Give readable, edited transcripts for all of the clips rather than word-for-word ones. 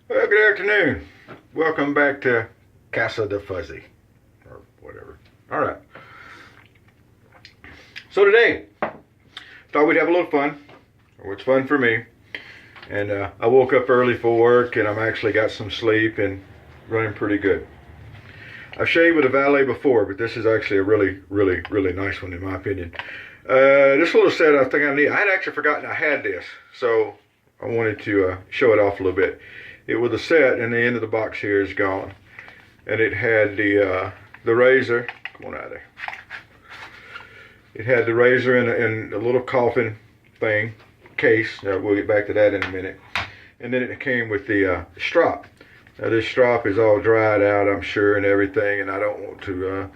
Well, good afternoon. Welcome back to Casa de Fuzzy, or whatever. All right. So today, thought we'd have a little fun, or it's fun for me. And I woke up early for work, and I've actually got some sleep and running pretty good. I've shaved with a Valet before, but this is actually a really nice one in my opinion. This little set I think I need. I had actually forgotten I had this, so I wanted to show it off a little bit. It was a set, and the end of the box here is gone, and it had the razor. Come on out of there. It had the razor and a little coffin thing case. Now we'll get back to that in a minute. And then it came with the strop. Now this strop is all dried out, I'm sure, and everything, and I don't want to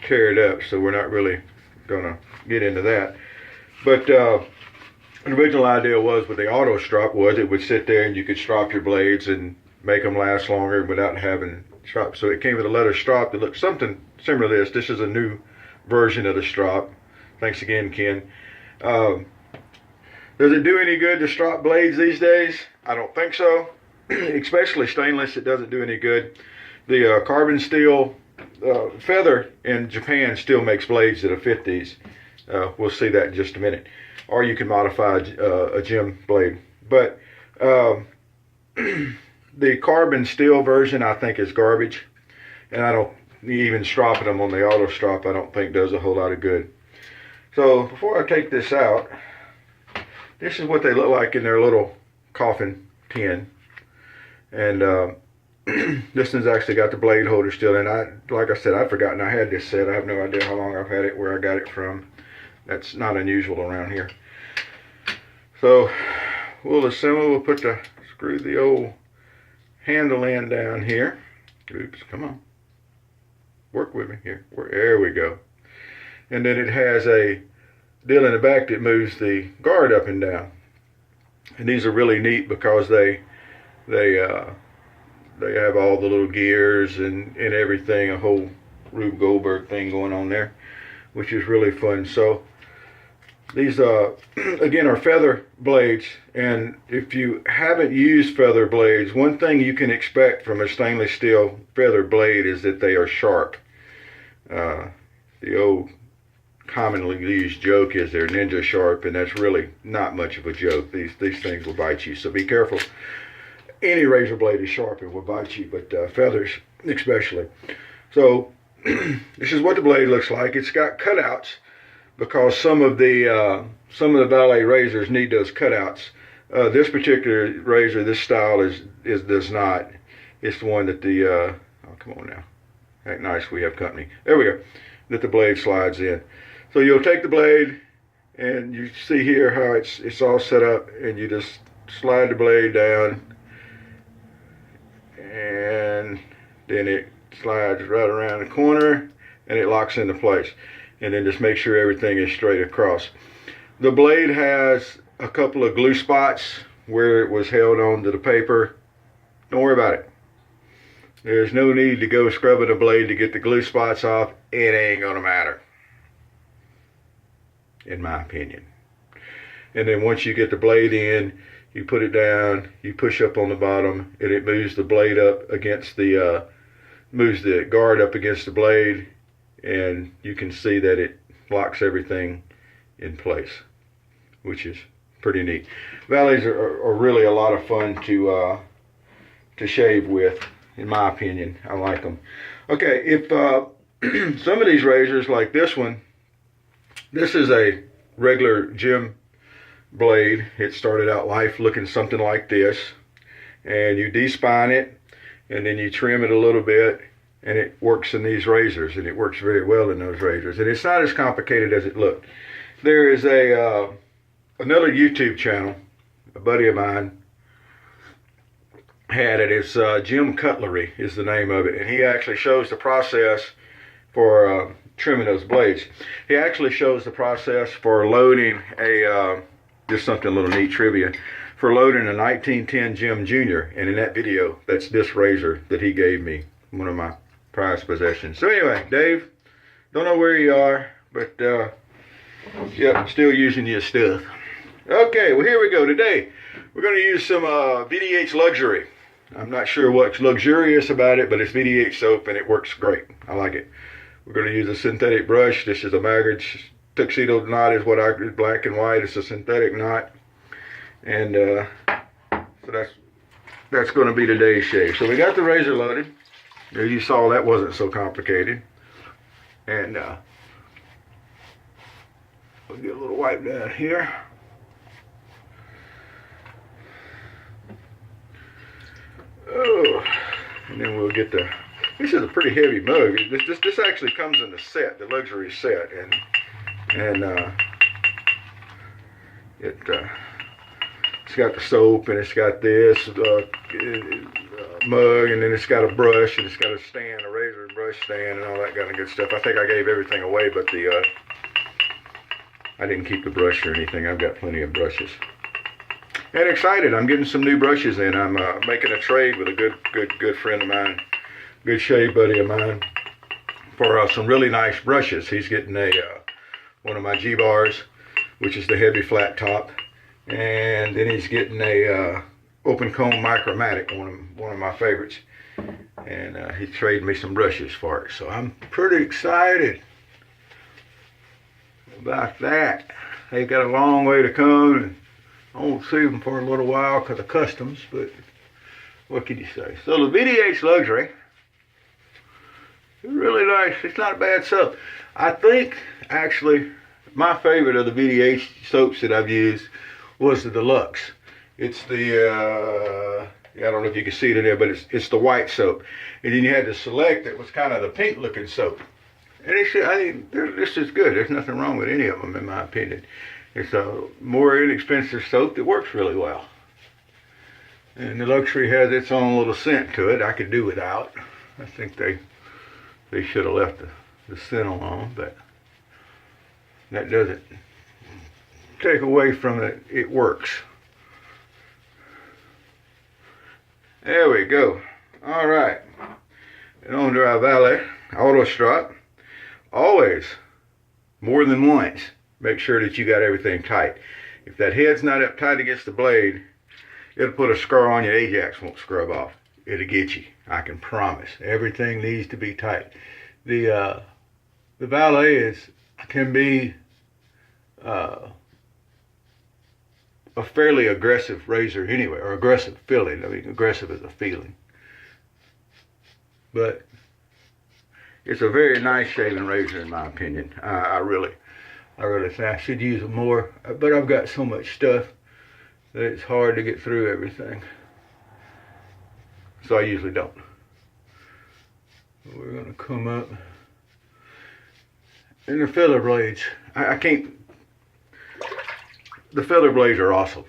tear it up, so we're not really gonna get into that. But the original idea was with the auto strop was it would sit there and you could strop your blades and make them last longer without having strop. So it came with a leather strop that looked something similar to this. This is a new version of the strop. Thanks again, Ken. Does it do any good to strop blades these days? I don't think so. Especially stainless, it doesn't do any good. The carbon steel feather in Japan still makes blades that'll fit these. We'll see that in just a minute. Or you can modify a gem blade. But the carbon steel version I think is garbage. And I don't even stropping them on the auto strop I don't think does a whole lot of good. So before I take this out, this is what they look like in their little coffin tin. And this one's actually got the blade holder still in. Like I said, I'd forgotten I had this set. I have no idea how long I've had it, where I got it from. That's not unusual around here. So we'll assemble, we'll screw the old handle in down here. Oops, come on. Work with me here. There we go. And then it has a deal in the back that moves the guard up and down. And these are really neat because they have all the little gears and everything, a whole Rube Goldberg thing going on there, which is really fun. So these again are feather blades, and if you haven't used feather blades, one thing you can expect from a stainless steel feather blade is that they are sharp. The old commonly used joke is they're ninja sharp, and that's really not much of a joke. These things will bite you, so be careful. Any razor blade is sharp and will bite you, but feathers especially. So this is what the blade looks like. It's got cutouts because some of the Valet razors need those cutouts. This particular razor, this style does not. It's the one that the oh, come on now, act nice, we have company. There we go. That the blade slides in. So you'll take the blade, and you see here how it's all set up, and you just slide the blade down, and then it slides right around the corner, and it locks into place. And then just make sure everything is straight across. The blade has a couple of glue spots where it was held onto the paper. Don't worry about it. There's no need to go scrubbing the blade to get the glue spots off. It ain't gonna matter, in my opinion. And then once you get the blade in, you put it down, you push up on the bottom, and it moves the blade up against the, moves the guard up against the blade, and you can see that it locks everything in place, which is pretty neat. Valets are really a lot of fun to shave with, in my opinion. I like them. Okay, if some of these razors, like this one, this is a regular gem blade. It started out life looking something like this, and you de-spine it, and then you trim it a little bit, and it works in these razors, and it works very well in those razors, and it's not as complicated as it looked. There is another YouTube channel, a buddy of mine had it. It's Jim Cutlery is the name of it, and he actually shows the process for trimming those blades. He actually shows the process for loading just something a little neat trivia, for loading a 1910 Jim Jr. And in that video, that's this razor that he gave me, one of my prized possessions. So anyway, Dave, don't know where you are, but yeah, still using your stuff. Okay, well here we go. Today, we're going to use some VDH Luxury. I'm not sure what's luxurious about it, but it's VDH soap and it works great. I like it. We're going to use a synthetic brush. This is a Maggard's tuxedo knot, is what I did, black and white. It's a synthetic knot. And so that's going to be today's shave. So we got the razor loaded. As you saw, that wasn't so complicated. And we'll get a little wipe down here. Oh, and then we'll get the. This is a pretty heavy mug. This actually comes in the set, the luxury set, and it's got the soap, and it's got this mug, and then it's got a brush, and it's got a stand, a razor and brush stand, and all that kind of good stuff. I think I gave everything away, but I didn't keep the brush or anything. I've got plenty of brushes. And excited, I'm getting some new brushes in. I'm making a trade with a good friend of mine, good shave buddy of mine, for some really nice brushes. He's getting one of my G-bars, which is the heavy flat top, and then he's getting a open comb micromatic, one of my favorites, and he's trading me some brushes for it. So I'm pretty excited about that. They've got a long way to come, and I won't see them for a little while because of customs, but what can you say? So the VDH Luxury, it's really nice. It's not a bad soap. I think, actually, my favorite of the VDH soaps that I've used was the Deluxe. It's the, I don't know if you can see it in there, but it's the white soap. And then you had the Select that was kind of the pink looking soap. And I think this is good. There's nothing wrong with any of them, in my opinion. It's a more inexpensive soap that works really well. And the Luxury has its own little scent to it I could do without. I think they should have left the scent alone, but that doesn't take away from it. It works. There we go. All right. And on to our Valet Auto Strop. Always, more than once, make sure that you got everything tight. If that head's not up tight against the blade, it'll put a scar on your Ajax, won't scrub off. It'll get you. I can promise. Everything needs to be tight. The Valet can be a fairly aggressive razor anyway, or aggressive feeling. I mean, aggressive is a feeling. But it's a very nice shaving razor in my opinion. I really think I should use it more, but I've got so much stuff that it's hard to get through everything. So I usually don't. We're gonna come up. And the feather blades, I can't, the feather blades are awesome.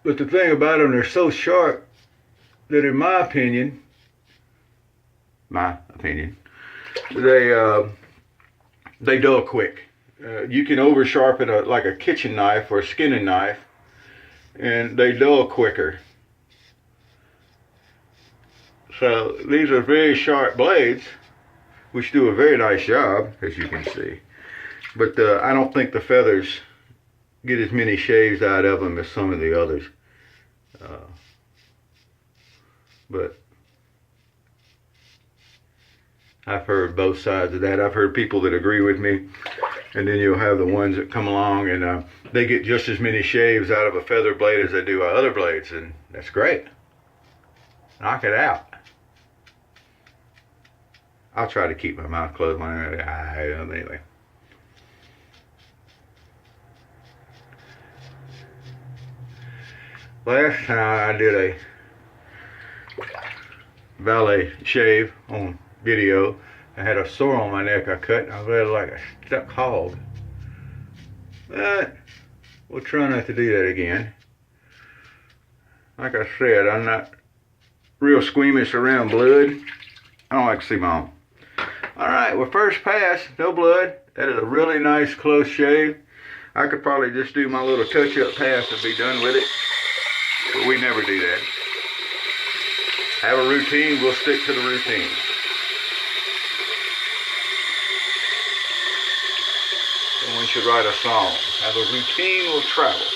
But the thing about them, they're so sharp that in my opinion, they dull quick. You can over sharpen like a kitchen knife or a skinning knife, and they dull quicker. So these are very sharp blades, which do a very nice job, as you can see. But I don't think the feathers get as many shaves out of them as some of the others. But I've heard both sides of that. I've heard people that agree with me, and then you'll have the ones that come along and they get just as many shaves out of a feather blade as they do other blades, and that's great. Knock it out. I'll try to keep my mouth closed when anyway. Last time I did a Valet shave on video, I had a sore on my neck I cut, and I felt like a stuck hog. But we'll try not to do that again. Like I said, I'm not real squeamish around blood. I don't like to see my own. Alright, well, first pass, no blood. That is a really nice close shave. I could probably just do my little touch-up pass and be done with it, but we never do that. Have a routine, we'll stick to the routine. Someone should write a song. Have a routine, will travel.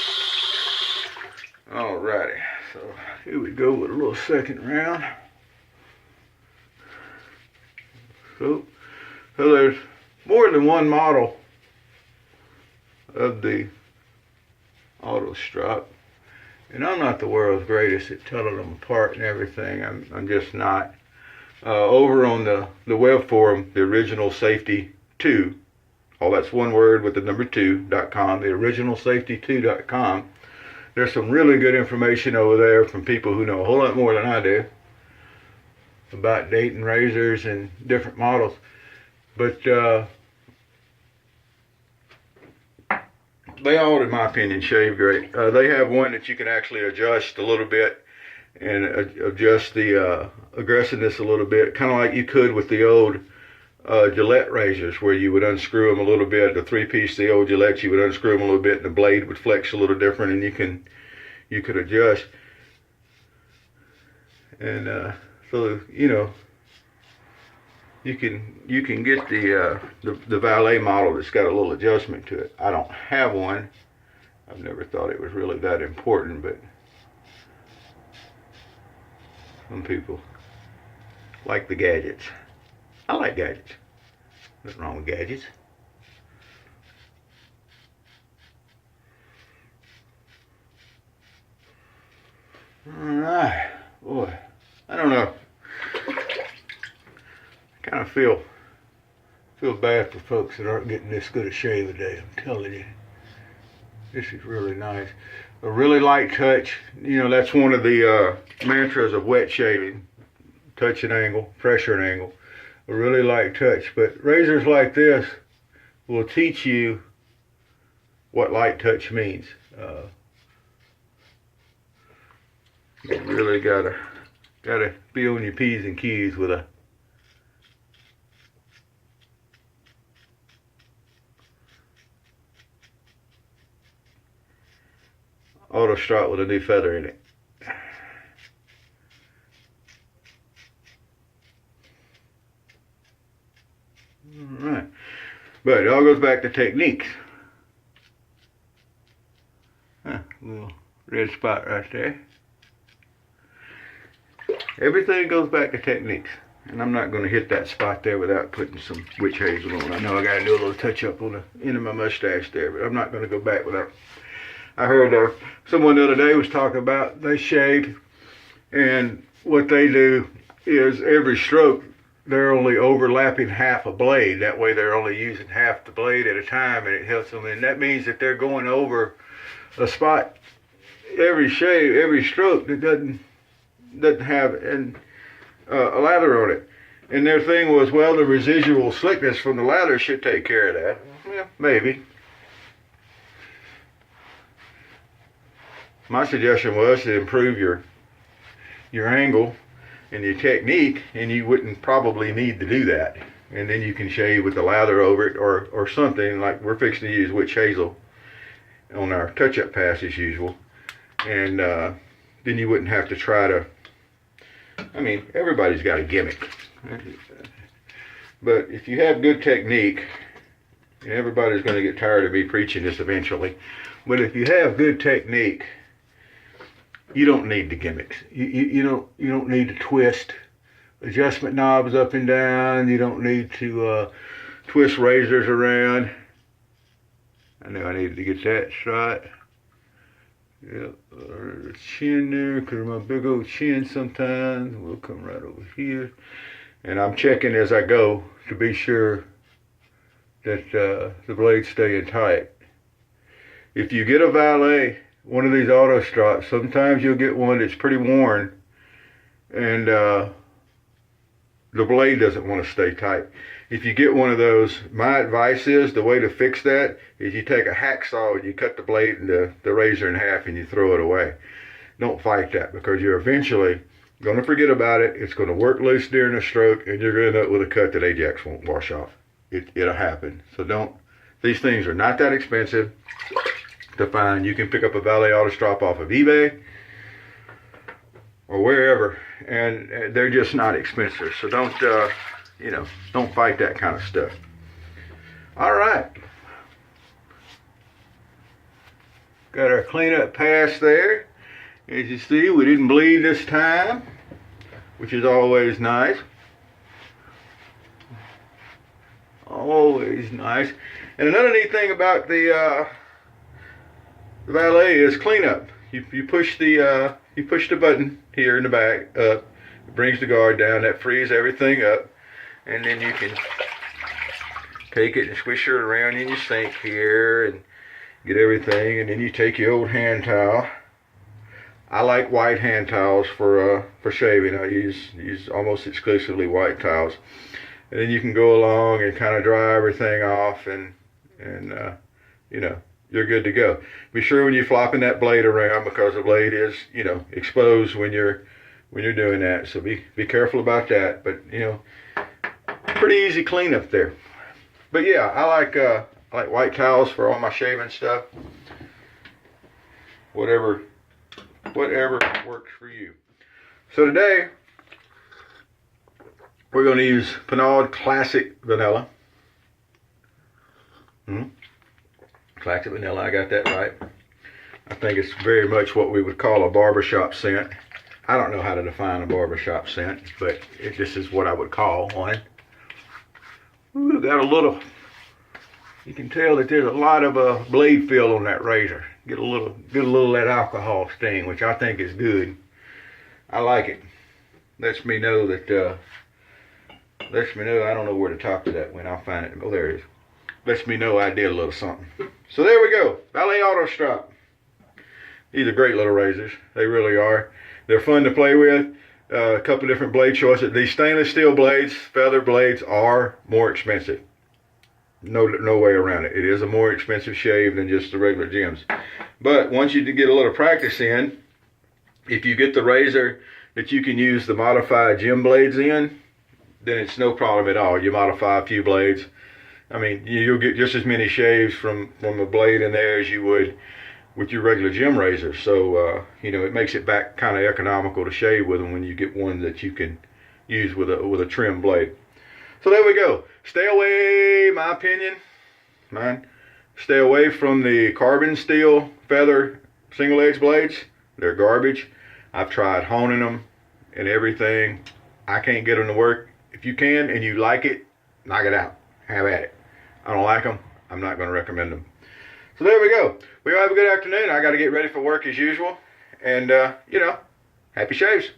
All Alrighty, so here we go with a little second round. So there's more than one model of the Auto Strop, and I'm not the world's greatest at telling them apart and everything. I'm just not. Over on the web forum, the original safety 2, all that's one word with the number 2.com, the original safety 2.com. There's some really good information over there from people who know a whole lot more than I do about dating razors and different models. But they all, in my opinion, shave great. They have one that you can actually adjust a little bit and adjust the aggressiveness a little bit, kind of like you could with the old Gillette razors, where you would unscrew them a little bit. The 3-piece, the old Gillette, you would unscrew them a little bit, and the blade would flex a little different, and you could adjust. And so you know, you can get the Valet model that's got a little adjustment to it. I don't have one. I've never thought it was really that important, but some people like the gadgets. I like gadgets. Nothing wrong with gadgets. Alright, boy, I don't know. I kind of feel bad for folks that aren't getting this good a shave a day. I'm telling you, this is really nice. A really light touch. You know, that's one of the mantras of wet shaving. Touch and angle, pressure and angle. A really light touch. But razors like this will teach you what light touch means. You really gotta be on your P's and Q's with a Auto Strop with a new feather in it. Alright, but it all goes back to techniques. Little red spot right there. Everything goes back to techniques. And I'm not going to hit that spot there without putting some witch hazel on. I know I got to do a little touch up on the end of my mustache there, but I'm not going to go back without. I heard someone the other day was talking about they shave, and what they do is every stroke they're only overlapping half a blade. That way they're only using half the blade at a time, and it helps them. And that means that they're going over a spot every shave, every stroke that doesn't have a lather on it. And their thing was, well, the residual slickness from the lather should take care of that. Yeah, maybe. My suggestion was to improve your angle and your technique, and you wouldn't probably need to do that. And then you can shave with the lather over it, or something like we're fixing to use witch hazel on our touch-up pass as usual. And then you wouldn't have to try to, I mean, everybody's got a gimmick. But if you have good technique, and everybody's going to get tired of me preaching this eventually, but if you have good technique, you don't need the gimmicks. You don't need to twist adjustment knobs up and down. You don't need to twist razors around. I know I needed to get that shot. Yep, the chin there, because of my big old chin sometimes. We'll come right over here. And I'm checking as I go to be sure that the blade's staying tight. If you get a Valet, one of these Auto Strops, sometimes you'll get one that's pretty worn, and the blade doesn't want to stay tight. If you get one of those, my advice is, the way to fix that is you take a hacksaw and you cut the blade and the razor in half and you throw it away. Don't fight that, because you're eventually going to forget about it. It's going to work loose during a stroke, and you're going to end up with a cut that Ajax won't wash off. It'll happen. So don't. These things are not that expensive to find. You can pick up a Valet Auto Strop off of eBay or wherever, and they're just not expensive. So don't don't fight that kind of stuff. All right, got our cleanup pass there, As you see, we didn't bleed this time, which is always nice. Always nice. And another neat thing about the Valet is cleanup. You push the button here in the back up. It brings the guard down. That frees everything up, and then you can take it and swish it around in your sink here and get everything. And then you take your old hand towel. I like white hand towels for shaving. I use almost exclusively white towels. And then you can go along and kind of dry everything off, and you know, you're good to go. Be sure when you're flopping that blade around, because the blade is, you know, exposed when you're doing that. So be careful about that. But you know, pretty easy cleanup there. But yeah, I like white towels for all my shaving stuff. Whatever works for you. So today we're going to use Pinaud Classic Vanilla. Classic Vanilla, I got that right. I think it's very much what we would call a barbershop scent. I don't know how to define a barbershop scent, but this is what I would call one. Ooh, got a little, you can tell that there's a lot of blade feel on that razor. Get a little of that alcohol sting, which I think is good. I like it. Lets me know that, I don't know where the top of that went. I'll find it. Oh, there it is. Lets me know I did a little something. So there we go. Valet Auto Strop. These are great little razors. They really are. They're fun to play with. A couple different blade choices. These stainless steel blades, feather blades, are more expensive. No way around it. It is a more expensive shave than just the regular gems. But once you get a little practice in, if you get the razor that you can use the modified gem blades in, then it's no problem at all. You modify a few blades. I mean, you'll get just as many shaves from a blade in there as you would with your regular gem razor. So, you know, it makes it back kind of economical to shave with them when you get one that you can use with a trim blade. So there we go. Stay away, my opinion, mine, stay away from the carbon steel feather single edge blades. They're garbage. I've tried honing them and everything. I can't get them to work. If you can and you like it, knock it out. Have at it. I don't like them. I'm not going to recommend them. So there we go. We all have a good afternoon. I got to get ready for work as usual. And, you know, happy shaves.